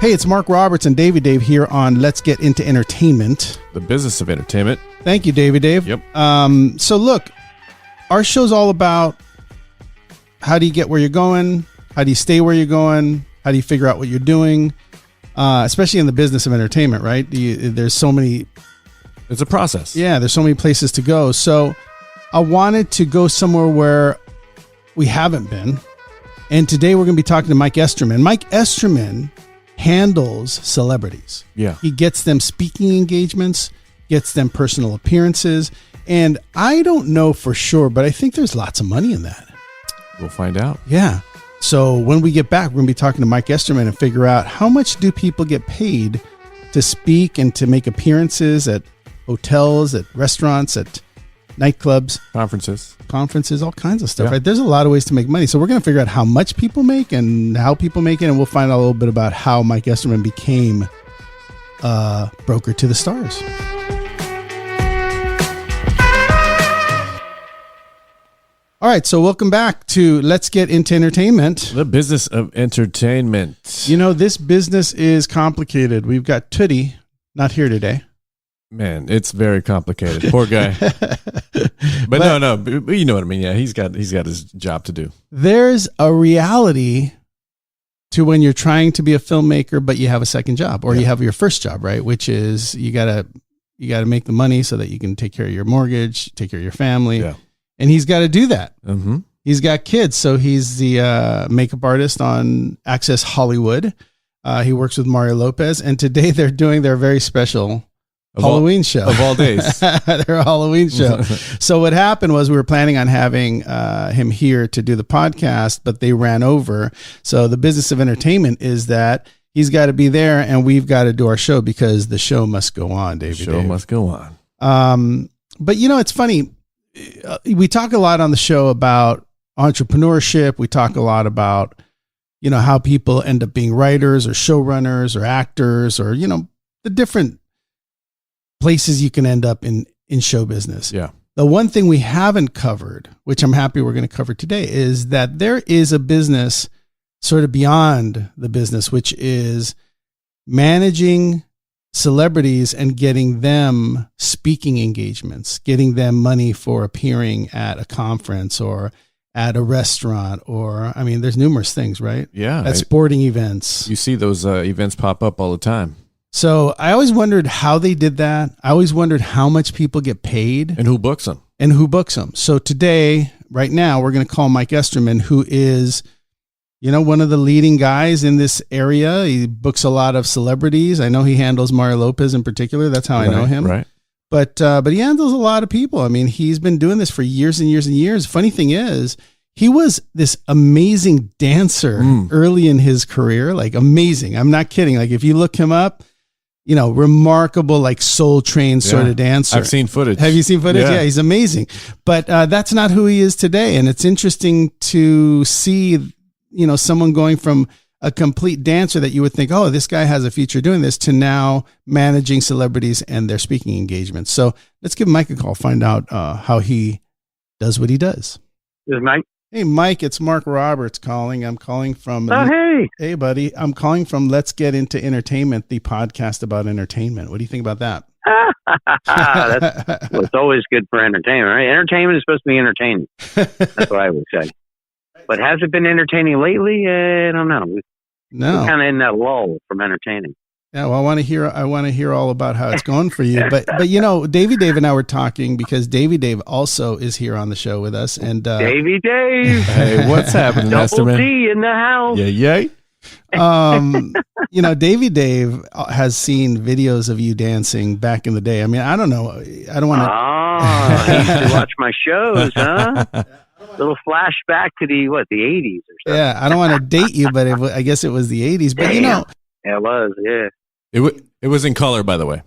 Hey, it's Mark Roberts and Davey Dave here on Let's Get Into Entertainment. The business of entertainment. Thank you, Davey Dave. Yep. So look, our show's all about how do you get where you're going? How do you stay where you're going? How do you figure out what you're doing? Especially in the business of entertainment, right? There's so many... It's a process. Yeah, there's so many places to go. So I wanted to go somewhere where we haven't been. And today we're going to be talking to Mike Esterman. Mike Esterman handles celebrities. Yeah. He gets them speaking engagements, gets them personal appearances. And I don't know for sure, but I think there's lots of money in that. We'll find out. Yeah. So when we get back, we're going to be talking to Mike Esterman and figure out how much do people get paid to speak and to make appearances at hotels, at restaurants, at nightclubs, conferences, all kinds of stuff, Yeah. right? There's a lot of ways to make money. So we're going to figure out how much people make and how people make it. And we'll find out a little bit about how Mike Esterman became a broker to the stars. All right. So welcome back to Let's Get Into Entertainment. The business of entertainment. You know, this business is complicated. We've got Tootie not here today. Man, it's very complicated. Poor guy. But no, you know what I mean. Yeah, he's got his job to do. There's a reality to when you're trying to be a filmmaker, but you have a second job or you have your first job, right? Which is you gotta make the money so that you can take care of your mortgage, take care of your family. Yeah. And he's got to do that. Mm-hmm. He's got kids. So he's the makeup artist on Access Hollywood. He works with Mario Lopez. And today they're doing their very special Halloween show. Of all days. Their Halloween show. So what happened was we were planning on having him here to do the podcast, but they ran over. So the business of entertainment is that he's got to be there and we've got to do our show because the show must go on, David. The show must go on. But you know, it's funny. We talk a lot on the show about entrepreneurship. We talk a lot about, you know, how people end up being writers or showrunners or actors or, you know, the different places you can end up in show business. Yeah. The one thing we haven't covered, which I'm happy we're going to cover today, is that there is a business sort of beyond the business, which is managing celebrities and getting them speaking engagements, getting them money for appearing at a conference or at a restaurant, or, I mean, there's numerous things, right? Yeah. At sporting events. You see those events pop up all the time. So I always wondered how they did that. I always wondered how much people get paid. And who books them. So today, right now, we're going to call Mike Esterman, who is, you know, one of the leading guys in this area. He books a lot of celebrities. I know he handles Mario Lopez in particular. That's how I know him. Right. But he handles a lot of people. I mean, he's been doing this for years and years and years. Funny thing is, he was this amazing dancer early in his career, like amazing. I'm not kidding. Like if you look him up, you know, remarkable, like Soul Train sort of dancer. I've seen footage. Have you seen footage? Yeah, he's amazing. But that's not who he is today. And it's interesting to see, you know, someone going from a complete dancer that you would think, oh, this guy has a future doing this, to now managing celebrities and their speaking engagements. So let's give Mike a call, find out how he does what he does. This is Mike. Hey, Mike, it's Mark Roberts calling. I'm calling from... Oh, hey. Hey, buddy. I'm calling from Let's Get Into Entertainment, the podcast about entertainment. What do you think about that? Well, it's always good for entertainment, right? Entertainment is supposed to be entertaining. That's what I would say. But has it been entertaining lately? I don't know. No. We're kind of in that lull from entertaining. Yeah, well, I want to hear all about how it's going for you. But you know, Davey Dave and I were talking because Davey Dave also is here on the show with us. And Davey Dave. Hey, what's happening, Double Esterman? D in the house. Yay. You know, Davey Dave has seen videos of you dancing back in the day. I mean, I don't know. I don't want to. Oh, he used to watch my shows, huh? Little flashback to the 80s or something. Yeah, I don't want to date you, but I guess it was the 80s. But you know, yeah, it was. Yeah. It was in color, by the way.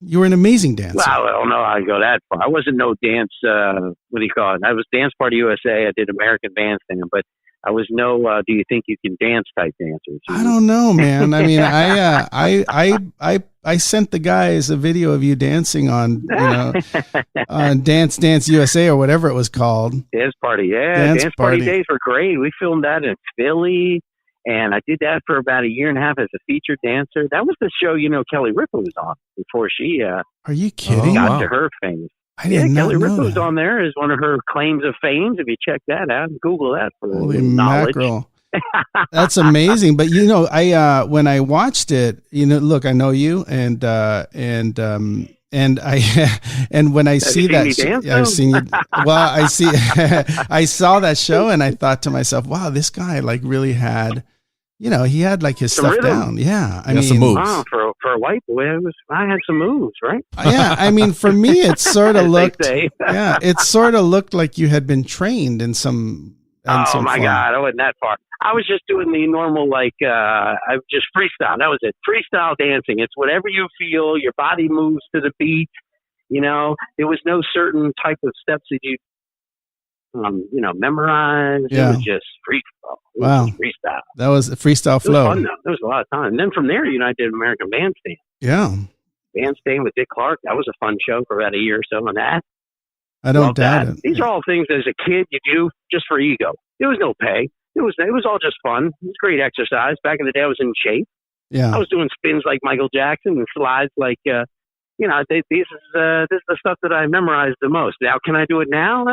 You were an amazing dancer. Well, I don't know how to go that far. I wasn't no dance, what do you call it? I was Dance Party USA. I did American Bandstand, but I was no do you think you can dance type dancer. I don't know, man. I mean, I sent the guys a video of you dancing on, on Dance USA or whatever it was called. Dance Party, yeah. Dance Party days were great. We filmed that in Philly, and I did that for about a year and a half as a featured dancer. That was the show, Kelly Ripa was on before she Are you kidding? got to her fame. I didn't know Kelly Ripa was that. on there as one of her claims of fame. If you check that out, Google that for Holy knowledge. mackerel. That's amazing. But I when I watched it, look, I know you and I and when I see that I've seen you. Well, I saw that show and I thought to myself, wow, this guy like really had, he had like his stuff down. Yeah. I mean, some moves. Wow, for a white boy, I had some moves, right? Yeah. I mean, for me, it sort of looked, yeah, it sort of looked like you had been trained in some. Oh my God, I wasn't that far. I was just doing the normal, I just freestyle. That was it. Freestyle dancing. It's whatever you feel. Your body moves to the beat. There was no certain type of steps that you, memorize. Yeah. It was just freestyle. Wow. Freestyle. That was a freestyle flow. It was fun, though. There was a lot of time. And then from there, I did American Bandstand. Yeah. Bandstand with Dick Clark. That was a fun show for about a year or so on that. I don't doubt it. These are all things as a kid you do just for ego. There was no pay. It was all just fun. It was great exercise. Back in the day, I was in shape. Yeah. I was doing spins like Michael Jackson and slides like, this is the stuff that I memorized the most. Now, can I do it now?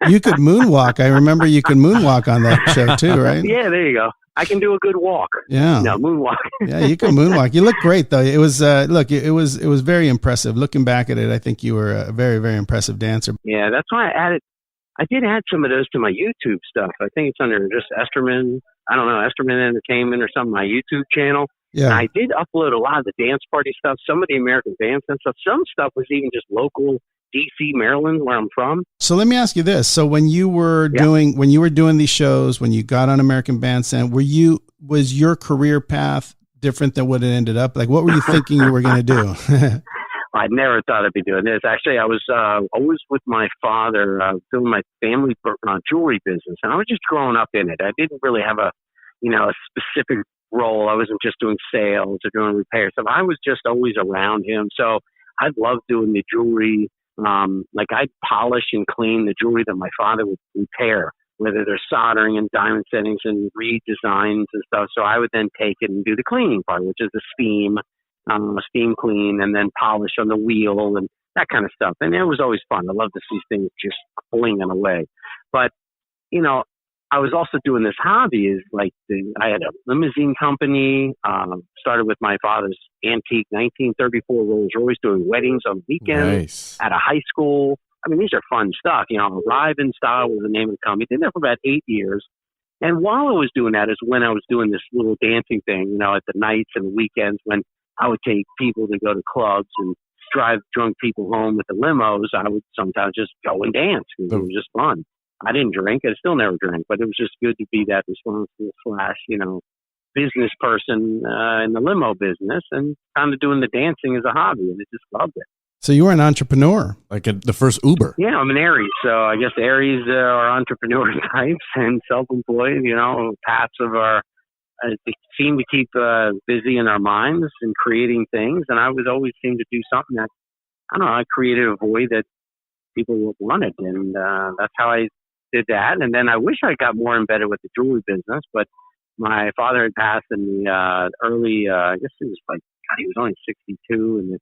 You could moonwalk. I remember you could moonwalk on that show too, right? Yeah, there you go. I can do a good walk. Yeah. No, moonwalk. Yeah, you can moonwalk. You look great though. It was it was very impressive. Looking back at it, I think you were a very, very impressive dancer. Yeah, that's why I did add some of those to my YouTube stuff. I think it's under just Esterman. I don't know, Esterman Entertainment or something, my YouTube channel. Yeah. And I did upload a lot of the dance party stuff, some of the American Bandstand stuff. Some stuff was even just local DC, Maryland, where I'm from. So let me ask you this. So when you were doing these shows, when you got on American Bandstand, was your career path different than what it ended up? Like, what were you thinking you were going to do? I never thought I'd be doing this. Actually, I was always with my father doing my family jewelry business, and I was just growing up in it. I didn't really have a specific role. I wasn't just doing sales or doing repairs. So I was just always around him. So I loved doing the jewelry. I'd polish and clean the jewelry that my father would repair, whether they're soldering and diamond settings and redesigns and stuff. So I would then take it and do the cleaning part, which is the steam clean, and then polish on the wheel and that kind of stuff. And it was always fun. I love to see things just blinging away. But, I was also doing this hobby I had a limousine company, started with my father's antique 1934 Rolls Royce, doing weddings on weekends at a high school. I mean, these are fun stuff. Arrive in Style was the name of the company. Did that for about 8 years. And while I was doing that is when I was doing this little dancing thing, at the nights and weekends when I would take people to go to clubs and drive drunk people home with the limos. I would sometimes just go and dance because it was just fun. I didn't drink. I still never drank, but it was just good to be that responsible / business person in the limo business and kind of doing the dancing as a hobby, and I just loved it. So you were an entrepreneur. Like the first Uber. Yeah, I'm an Aries. So I guess Aries are entrepreneur types and self-employed, passive are they seem to keep busy in our minds and creating things. And I was always seemed to do something that, I created a void that people wanted. And that's how I did that. And then I wish I got more embedded with the jewelry business, but my father had passed in the early, I guess it was he was only 62 in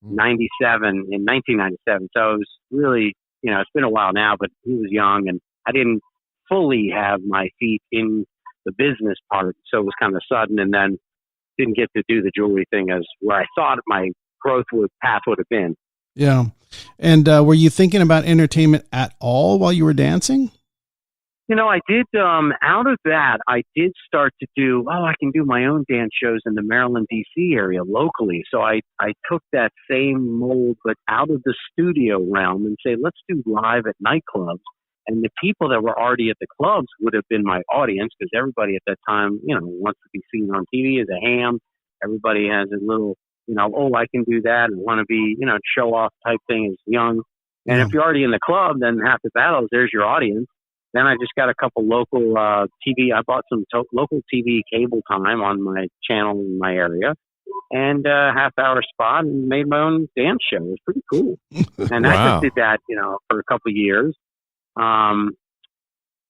1997. So it was really, it's been a while now, but he was young and I didn't fully have my feet in the business part. So it was kind of sudden, and then didn't get to do the jewelry thing as where I thought my path would have been. Yeah. And were you thinking about entertainment at all while you were dancing? I did, out of that, I did start to do, I can do my own dance shows in the Maryland, D.C. area locally. So I took that same mold, but out of the studio realm and say, let's do live at nightclubs. And the people that were already at the clubs would have been my audience because everybody at that time, wants to be seen on TV as a ham. Everybody has a little, I can do that and want to be, show off type thing as young. And if you're already in the club, then half the battle is there's your audience. Then I just got a couple local TV. I bought some local TV cable time on my channel in my area, and a half-hour spot, and made my own dance show. It was pretty cool. And I Wow. just did that, for a couple of years.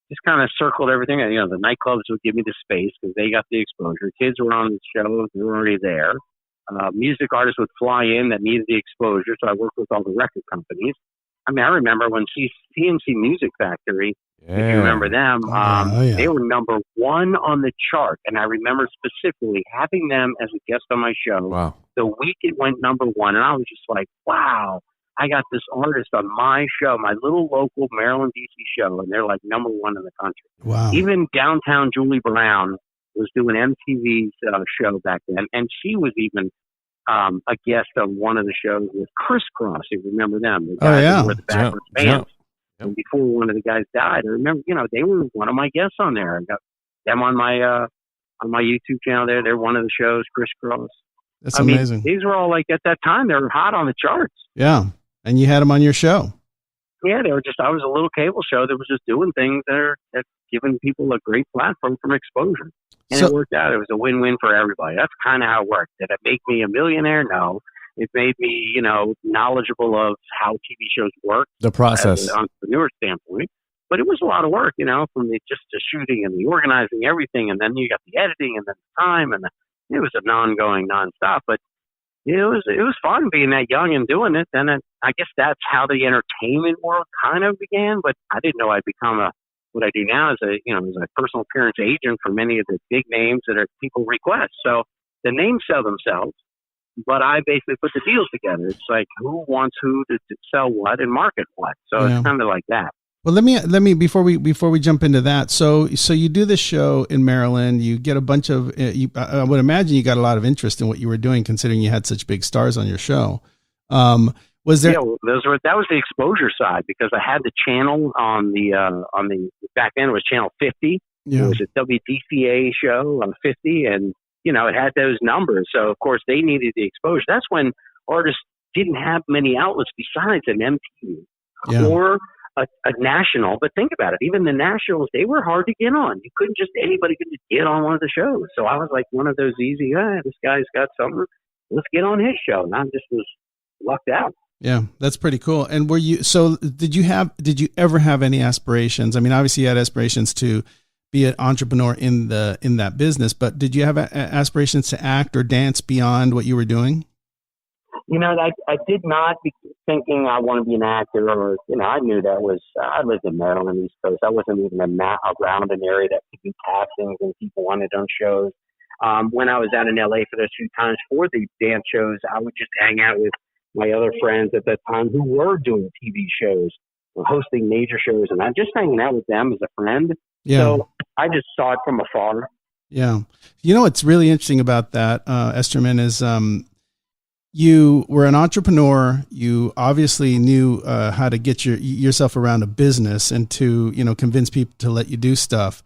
Just kind of circled everything. The nightclubs would give me the space because they got the exposure. Kids were on the show; they were already there. Music artists would fly in that needed the exposure, so I worked with all the record companies. I mean, I remember when CNC Music Factory, if you remember them, they were number one on the chart. And I remember specifically having them as a guest on my show. Wow. The week it went number one, and I was just like, wow, I got this artist on my show, my little local Maryland, D.C. show, and they're like number one in the country. Wow. Even downtown Julie Brown was doing MTV's show back then, and she was even a guest on one of the shows with Crisscross. You remember them? The guys that were the backwards bands. Yep. And before one of the guys died, I remember, they were one of my guests on there. I got them on my YouTube channel there. They're one of the shows, Crisscross. That's amazing. These were all like, at that time, they were hot on the charts. Yeah. And you had them on your show. Yeah, they were just, I was a little cable show that was just doing things that's giving people a great platform from exposure. And it worked out. It was a win-win for everybody. That's kind of how it worked. Did it make me a millionaire? No. It made me, knowledgeable of how TV shows work. The process. As an entrepreneur standpoint. But it was a lot of work, from just the shooting and the organizing everything. And then you got the editing and then the time. And it was an ongoing nonstop. But it was fun being that young and doing it. Then I guess that's how the entertainment world kind of began. But I didn't know I'd become what I do now is as a personal appearance agent for many of the big names that people request. So the names sell themselves, but I basically put the deals together. It's like who wants who to sell what and market what. So it's kind of like that. Well, let me before we jump into that. So you do this show in Maryland. You get a bunch of. I would imagine you got a lot of interest in what you were doing, considering you had such big stars on your show. Was there? Yeah, that was the exposure side because I had the channel on the back then it was channel 50. Yeah. It was a WDCA show on 50, and it had those numbers. So of course they needed the exposure. That's when artists didn't have many outlets besides an MTV or a national. But think about it, even the nationals, they were hard to get on. You couldn't anybody could just get on one of the shows. So I was like one of those easy, this guy's got something, let's get on his show. And I just was lucked out. Yeah, that's pretty cool. And did you ever have any aspirations? I mean, obviously you had aspirations to be an entrepreneur in that business, but did you have aspirations to act or dance beyond what you were doing? I did not be thinking I want to be an actor or, I knew I lived in Maryland, East Coast. I wasn't even around an area that could do castings and people wanted on shows. When I was out in LA for those few times for the dance shows, I would just hang out with my other friends at that time who were doing TV shows, hosting major shows, and I'm just hanging out with them as a friend. Yeah. So I just saw it from afar. Yeah. What's really interesting about that, Esterman, is you were an entrepreneur. You obviously knew how to get yourself around a business and to, convince people to let you do stuff.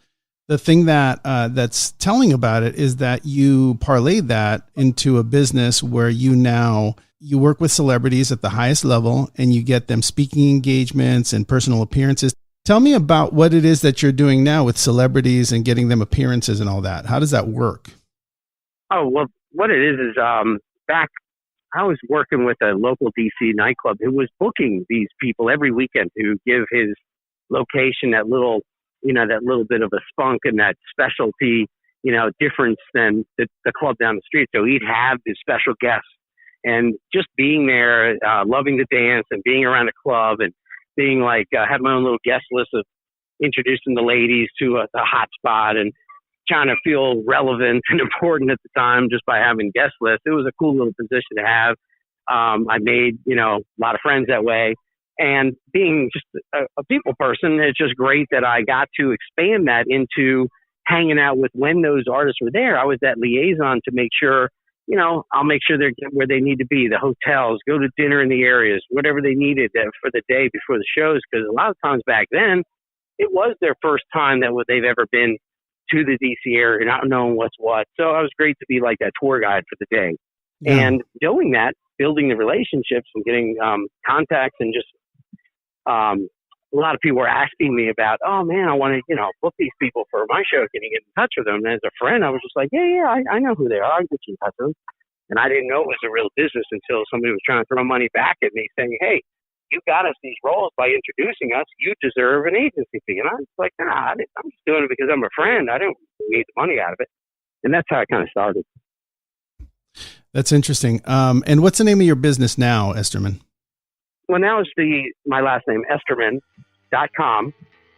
The thing that's telling about it is that you parlayed that into a business where you work with celebrities at the highest level and you get them speaking engagements and personal appearances. Tell me about what it is that you're doing now with celebrities and getting them appearances and all that. How does that work? Oh, well, what it is back I was working with a local DC nightclub who was booking these people every weekend to give his location that little bit of a spunk and that specialty, difference than the club down the street. So he'd have these special guests and just being there, loving to dance and being around the club and being like, have my own little guest list of introducing the ladies to a hot spot and trying to feel relevant and important at the time just by having guest lists. It was a cool little position to have. I made, a lot of friends that way. And being just a people person, it's just great that I got to expand that into hanging out with when those artists were there. I was that liaison to make sure, I'll make sure they're where they need to be, the hotels, go to dinner in the areas, whatever they needed for the day before the shows. Because a lot of times back then, it was their first time that they've ever been to the DC area, not knowing what's what. So I was great to be like that tour guide for the day. Yeah. And doing that, building the relationships and getting contacts and just a lot of people were asking me about, oh man, I want to, book these people for my show. Can you get in touch with them? And as a friend, I was just like, yeah, I know who they are. I'll get you in touch with them. And I didn't know it was a real business until somebody was trying to throw money back at me saying, hey, you got us these roles by introducing us. You deserve an agency fee. And I was like, nah, I'm just doing it because I'm a friend. I don't need the money out of it. And that's how it kind of started. That's interesting. And what's the name of your business now, Esterman? Well, now it's my last name, Esterman.com,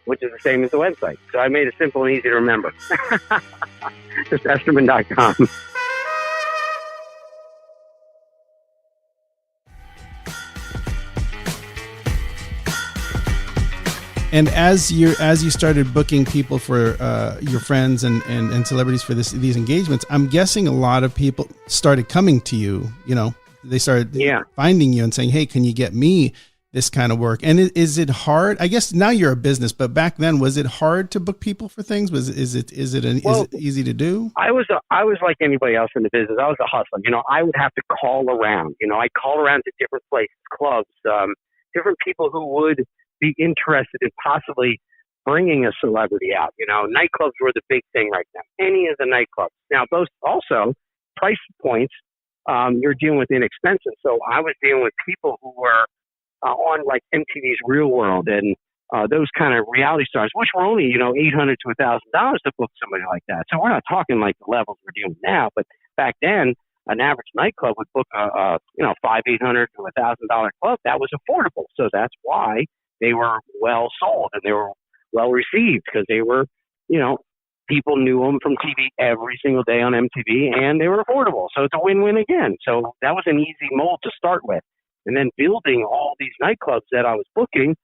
which is the same as the website. So I made it simple and easy to remember. Just Esterman.com. And as you started booking people for your friends and celebrities for these engagements, I'm guessing a lot of people started coming to you. They started finding you and saying, "Hey, can you get me this kind of work?" And is it hard? I guess now you're a business, but back then, was it hard to book people for things? Is it easy to do? I was like anybody else in the business. I was a hustler. I would have to call around. I'd call around to different places, clubs, different people who would be interested in possibly bringing a celebrity out. Nightclubs were the big thing right now. Any of the nightclubs. Now, those also price points. You're dealing with inexpensive. So I was dealing with people who were on like MTV's Real World and those kind of reality stars, which were only, $800 to $1,000 to book somebody like that. So we're not talking like the levels we're dealing with now, but back then, an average nightclub would book $500, $800 to $1,000 club. That was affordable. So that's why they were well sold and they were well received because they were, people knew them from TV every single day on MTV and they were affordable. So it's a win-win again. So that was an easy mold to start with. And then building all these nightclubs that I was booking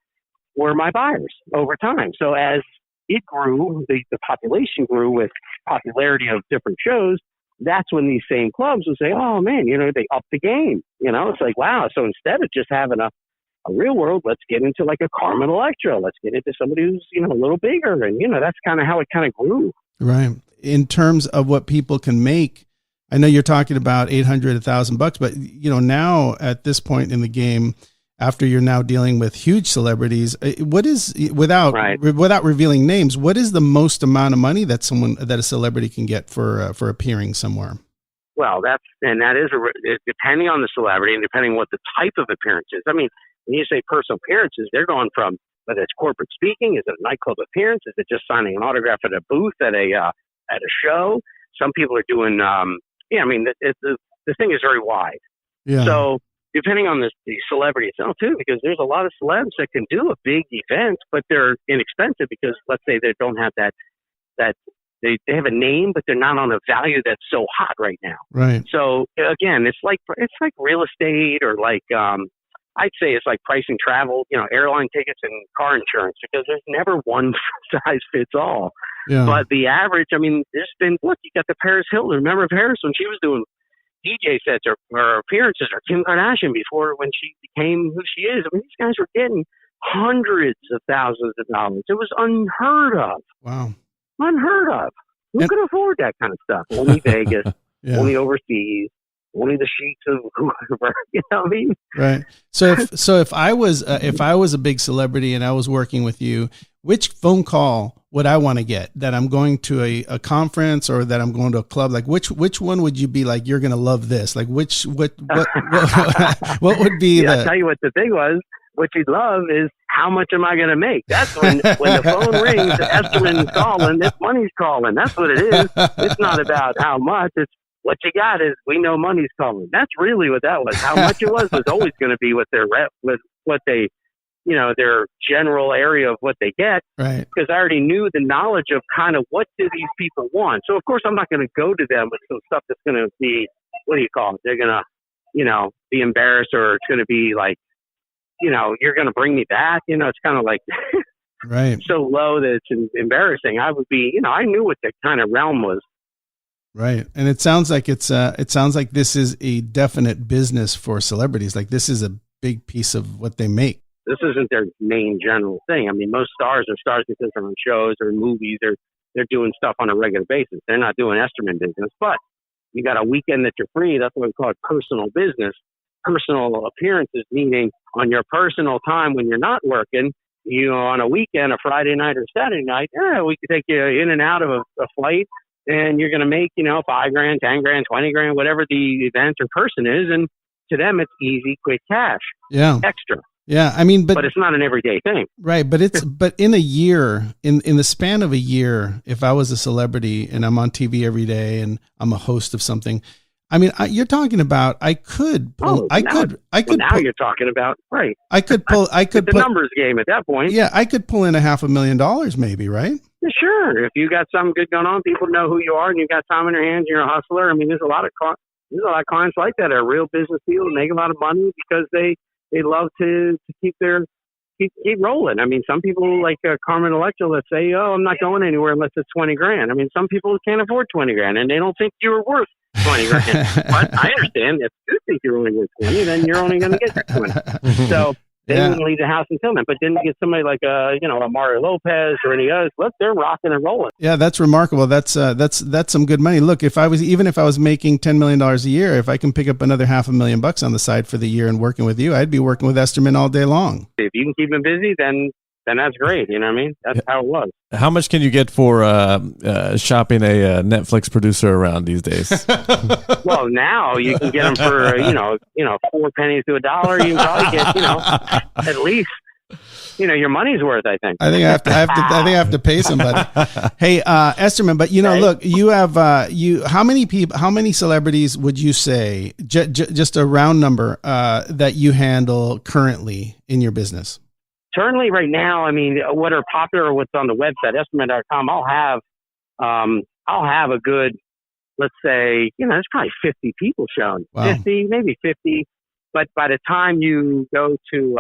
were my buyers over time. So as it grew, the population grew with popularity of different shows. That's when these same clubs would say, oh man, they upped the game. It's like, wow. So instead of just having a Real World, let's get into like a Carmen Electra. Let's get into somebody who's, a little bigger. And, that's kind of how it kind of grew. Right. In terms of what people can make, I know you're talking about $800, $1,000, but, now at this point in the game, after you're now dealing with huge celebrities, what is, without revealing names, what is the most amount of money that a celebrity can get for appearing somewhere? Well, that is depending on the celebrity and depending what the type of appearance is. I mean, when you say personal appearances, they're going from whether it's corporate speaking, is it a nightclub appearance, is it just signing an autograph at a booth at a show? Some people are doing, the thing is very wide. Yeah. So depending on the celebrity itself too, because there's a lot of celebs that can do a big event, but they're inexpensive because let's say they don't have that they have a name, but they're not on a value that's so hot right now. Right. So again, it's like real estate or like, I'd say it's like pricing travel, airline tickets and car insurance because there's never one size fits all. Yeah. But the average, there's been, you got the Paris Hilton. Remember Paris when she was doing DJ sets or appearances or Kim Kardashian when she became who she is. These guys were getting hundreds of thousands of dollars. It was unheard of. Wow. Unheard of. Who could afford that kind of stuff? Only Vegas, only overseas. Only the sheets of whoever, what I mean? Right. So if I was a big celebrity and I was working with you, which phone call would I want to get? That I'm going to a conference or that I'm going to a club? Like which one would you be like, you're going to love this? Like what would be I'll tell you what the thing was. What you'd love is how much am I going to make? That's when the phone rings, Esterman's calling, this money's calling. That's what it is. It's not about how much. It's what you got is we know money's calling. That's really what that was. How much it was always going to be with their their general area of what they get. Right. Because I already knew the knowledge of kind of what do these people want. So of course I'm not going to go to them with some stuff that's going to be, what do you call it? They're going to, be embarrassed or it's going to be like, you're going to bring me back. It's kind of like right. so low that it's embarrassing. I would be, I knew what the kind of realm was. Right. And it sounds like it sounds like this is a definite business for celebrities. Like this is a big piece of what they make. This isn't their main general thing. Most stars are stars because they're on shows or movies or they're doing stuff on a regular basis. They're not doing Esterman business, but you got a weekend that you're free. That's what we call it personal business. Personal appearances, meaning on your personal time when you're not working, on a weekend, a Friday night or Saturday night, we could take you in and out of a flight, and you're going to make, $5 grand, 10 grand, 20 grand, whatever the event or person is. And to them, it's easy, quick cash. Yeah. Extra. Yeah. I mean, but it's not an everyday thing. Right. But in a year, in the span of a year, if I was a celebrity and I'm on TV every day and I'm a host of something, I mean, you're talking about, I could pull. Now you're talking about, right. I could it's a numbers game at that point. Yeah. I could pull in $500,000 maybe, right? Sure. If you got something good going on, people know who you are and you've got time in your hands, you're a hustler. I mean, there's a lot of clients like that are real business people, make a lot of money because they love to keep rolling. I mean, some people like Carmen Electra, let's say, I'm not going anywhere unless it's 20 grand. I mean, some people can't afford 20 grand and they don't think you're worth 20 grand. But I understand if you think you're only worth 20, then you're only going to get 20. So they wouldn't leave the house until then. But then you get somebody like a Mario Lopez or any others. Look, they're rocking and rolling. Yeah, that's remarkable. That's some good money. Look, if I was making $10 million a year, if I can pick up another $500,000 on the side for the year and working with you, I'd be working with Esterman all day long. If you can keep them busy, then that's great. You know what I mean? That's how it was. How much can you get for shopping a Netflix producer around these days? Well, now you can get them for 4 pennies to $1. You can probably get at least your money's worth. I think. I think I have to pay somebody. Hey, Esterman, but look, you have how many celebrities would you say just a round number that you handle currently in your business? Currently, right now, I mean, what are popular, what's on the website, Esterman.com, I'll have a good, let's say, there's probably 50 people shown. Wow. 50, maybe 50. But by the time you go to,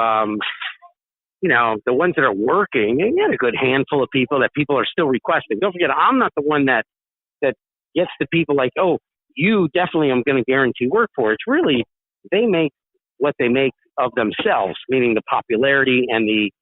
the ones that are working, and you get a good handful of people that people are still requesting. Don't forget, I'm not the one that gets the people like, oh, you definitely am going to guarantee work for. It's really, they make what they make of themselves, meaning the popularity and the,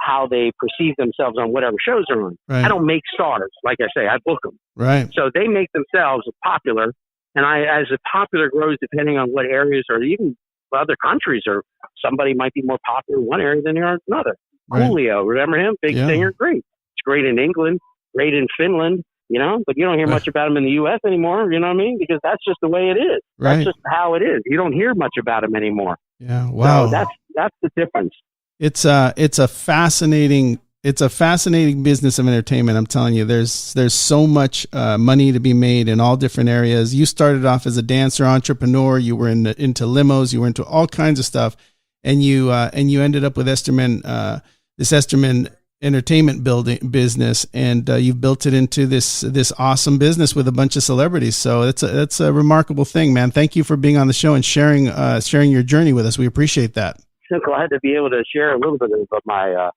how they perceive themselves on whatever shows are on. Right. I don't make stars. Like I say, I book them. Right. So they make themselves popular. And as the popular grows, depending on what areas or even other countries, or somebody might be more popular in one area than they are in another. Right. Julio, remember him? Big singer. Great. It's great in England, great in Finland, but you don't hear much about him in the U.S. anymore. You know what I mean? Because that's just the way it is. Right. That's just how it is. You don't hear much about him anymore. Yeah. Wow. So that's the difference. It's a fascinating business of entertainment. I'm telling you, there's so much money to be made in all different areas. You started off as a dancer, entrepreneur. You were into limos. You were into all kinds of stuff, and you ended up with Esterman, this Esterman entertainment business, and you've built it into this awesome business with a bunch of celebrities. So that's a remarkable thing, man. Thank you for being on the show and sharing your journey with us. We appreciate that. So glad to be able to share a little bit of my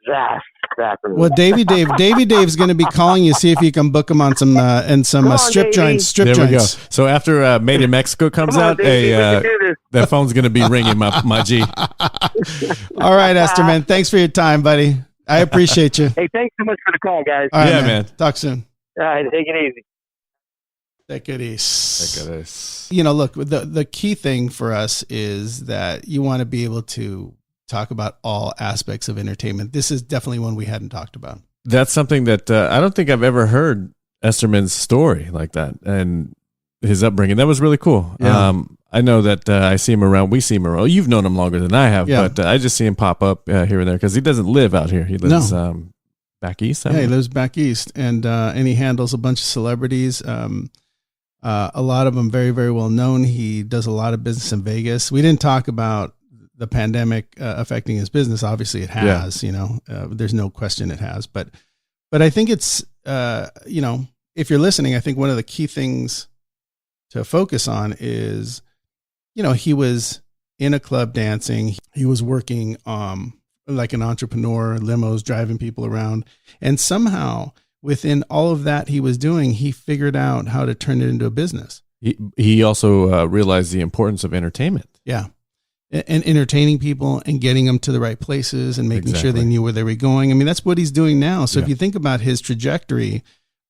vast background. Well, Davy Dave's going to be calling you, see if you can book him on some strip joints. There we go. So after Made in Mexico comes out, that phone's going to be ringing, my G. All right, Esterman. Thanks for your time, buddy. I appreciate you. Hey, thanks so much for the call, guys. All right, man. Talk soon. All right, take it easy. Take it easy. Look, the key thing for us is that you want to be able to talk about all aspects of entertainment. This is definitely one we hadn't talked about. That's something that I don't think I've ever heard Esterman's story like that and his upbringing. That was really cool. Yeah. I know that we see him around. You've known him longer than I have, but I just see him pop up here and there because he doesn't live out here. He lives back east. He lives back east, and he handles a bunch of celebrities. A lot of them very, very well known. He does a lot of business in Vegas. We didn't talk about the pandemic affecting his business. Obviously it has, there's no question it has, but I think it's, if you're listening, I think one of the key things to focus on is, he was in a club dancing. He was working, like an entrepreneur, limos, driving people around. And somehow within all of that he was doing, he figured out how to turn it into a business. He also realized the importance of entertainment. Yeah. And entertaining people and getting them to the right places and making sure they knew where they were going. I mean, that's what he's doing now. So if you think about his trajectory,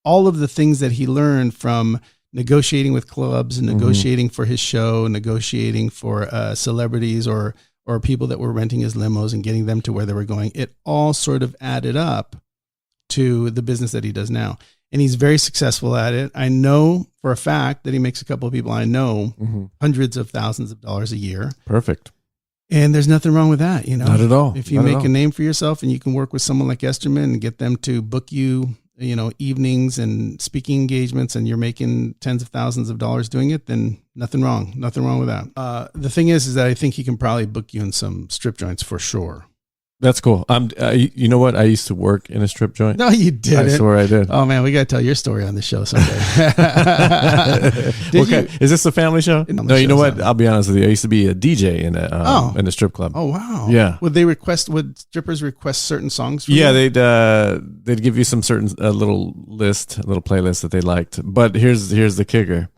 all of the things that he learned from negotiating with clubs and negotiating for his show, negotiating for celebrities or or people that were renting his limos and getting them to where they were going. It all sort of added up to the business that he does now. And he's very successful at it. I know for a fact that he makes a couple of people I know hundreds of thousands of dollars a year. Perfect. And there's nothing wrong with that, you know. Not at all. If you make a name for yourself and you can work with someone like Esterman and get them to book you, you know, evenings and speaking engagements, and you're making tens of thousands of dollars doing it, then nothing wrong with that. The thing is that I think he can probably book you in some strip joints for sure. That's cool. You know what? I used to work in a strip joint. No, you didn't. I swear I did. Oh man, we got to tell your story on the show someday. Okay, is this a family show? No, you know what? I'll be honest with you. I used to be a DJ in a strip club. Oh wow. Yeah. Would strippers request certain songs for you? Yeah, they'd give you some certain little playlist that they liked. But here's the kicker.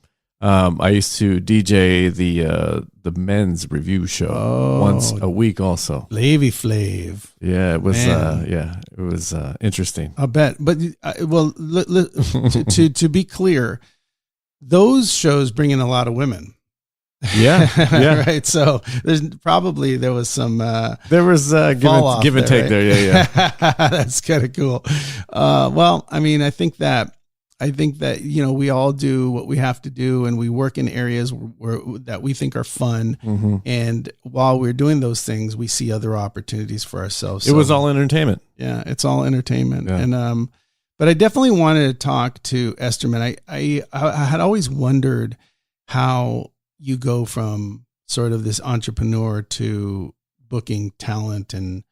I used to DJ the men's review show once a week also. Flavy Flav. Yeah, it was interesting. I bet. But to be clear, those shows bring in a lot of women. Yeah. Right. So there was some give and take there. Yeah. That's kind of cool. Well, I mean, I think that you know, we all do what we have to do, and we work in areas that we think are fun. And while we're doing those things, we see other opportunities for ourselves. It was all entertainment. Yeah, it's all entertainment. Yeah. And but I definitely wanted to talk to Esterman. I had always wondered how you go from sort of this entrepreneur to booking talent and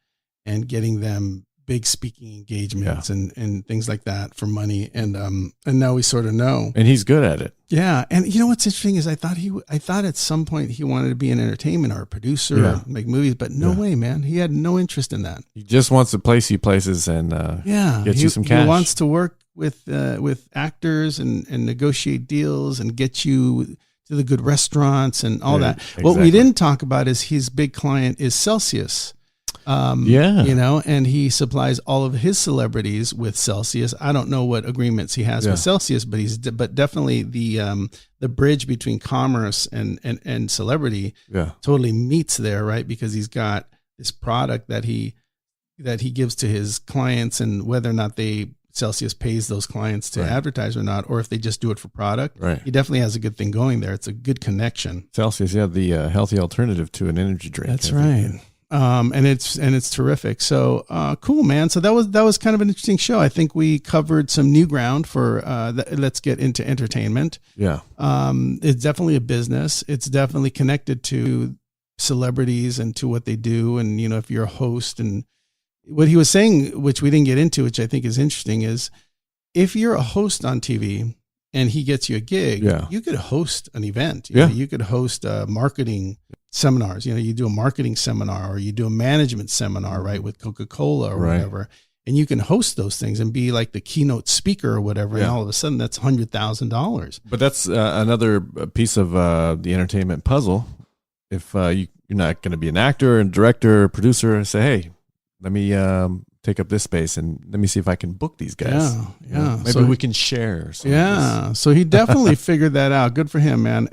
getting them big speaking engagements and things like that for money. And now we sort of know. And he's good at it. Yeah. And you know, what's interesting is I thought at some point he wanted to be in entertainment or a producer or make movies, but no way, man. He had no interest in that. He just wants to place you places and get you some cash. He wants to work with actors and negotiate deals and get you to the good restaurants and all that. Exactly. What we didn't talk about is his big client is Celsius. You know, and he supplies all of his celebrities with Celsius. I don't know what agreements he has with Celsius, but definitely the bridge between commerce and celebrity totally meets there, right? Because he's got this product that he gives to his clients, and whether or not Celsius pays those clients to advertise or not, or if they just do it for product. Right. He definitely has a good thing going there. It's a good connection. Celsius, the healthy alternative to an energy drink. That's right. And it's terrific. So cool, man. So that was kind of an interesting show. I think we covered some new ground for let's get into entertainment. Yeah. It's definitely a business. It's definitely connected to celebrities and to what they do. And, you know, if you're a host, and what he was saying, which we didn't get into, which I think is interesting, is if you're a host on TV and he gets you a gig, you could host an event. You know, you could host marketing seminars. You know, you do a marketing seminar or you do a management seminar, right, with Coca-Cola or whatever, and you can host those things and be like the keynote speaker or whatever. And all of a sudden that's $100,000. But that's another piece of the entertainment puzzle. If you're not going to be an actor and director or producer, say, hey, let me take up this space and let me see if I can book these guys. Maybe we can share. So he definitely figured that out. Good for him, man.